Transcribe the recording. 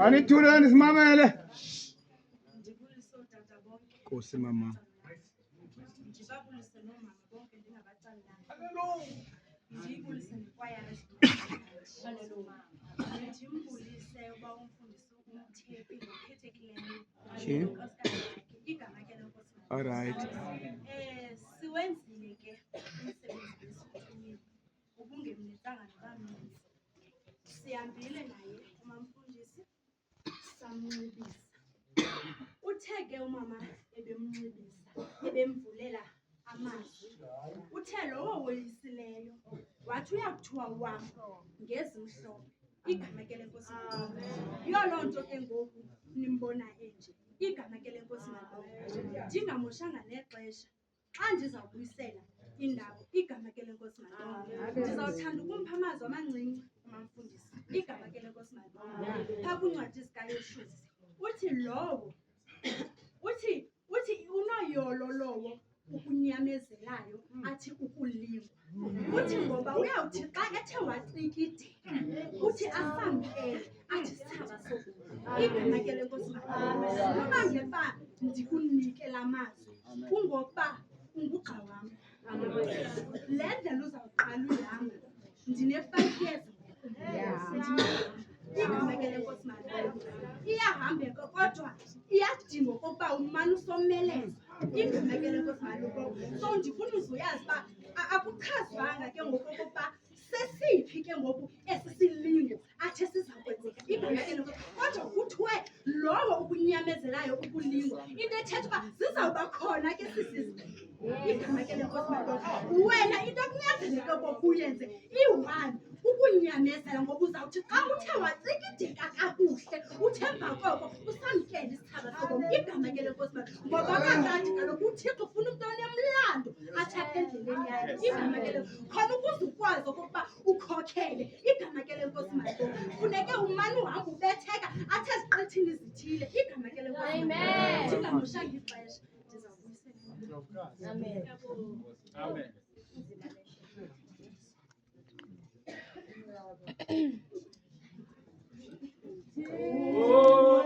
Anithuleni simamele. Nkosi mama. Ndibabulise noomama bonke ndingabacali ndiyibulise nekwayara ndimbulise uba umfundisi umthethi ngokhethekileyo igama ke lenkosi. All right. Siwenzile ke umsebenzi wesithunyini ubungemnithanga nobamninzi. Sihambile naye umamfundisi samnxibisa. Uthe ke umama ebemnxibisa ebemvulela amazwi, uthe lowo woyisileyo wathi uyakuthiwa wam ngezimhlophe igama ke lenkosi. Yiyo loo nto ke ngoku nimbona enje igama ke lenkosi. Ndingamoshanga nexesha xa ndizawubuyisela indawo igama ke lenkosi. Ndizawuthanda ukumpha amazwi amancinci umamfundisi igama ke lenkosi. Phaa kwincwadi zikaYeshuwa uthi lowo uthi unoyolo lowo ukunyamezelayo athi ukulingwa. Uthi ngoba uyawuthi xa ethe wacikideka uthi asamkele athi sithaba sokufa igama ke lenkosi. Uba ngeba ndikunike la mazwi kungokuba ungugxa wam. Le ndlela uzawuqala uyihamba ndine-5 years igama ke lenkosi. Iyahambeka kodwa iyadinga okokuba umane usomeleza igama ke lenkosi. So ndifuna uzuyazi uba akuchazwanga ke ngokokuba sesiphi ke ngoku esi silingo athe sizakwenzeka igama ke lenkosi, kodwa kuthiwe lowo ukunyamezelayo ukulingwa. Into ethetha uba zizawuba khona ke sisizi igama ke lenkosi. Wena into ekunyanzeleke kokuyenze iyi-1 ukunyamezela, ngoba uzawuthi xa uthe wacikideka kakuhle uthi emva koko usamkele isithaba sobomi igama ke lenkosi. Ngoba kakade kaloku uThixo ufuna umntu onemlando athi apha endleleni yayo igama ke lenkosi, khona ukuze ukwazi okokuba ukhokhele igama ke lenkosi. Funeke umane uhamba ubetheka athi eziqithini zithile igama ke lenkosi. Ndingamoshanga ixesha ndizawubuyisela. Amen.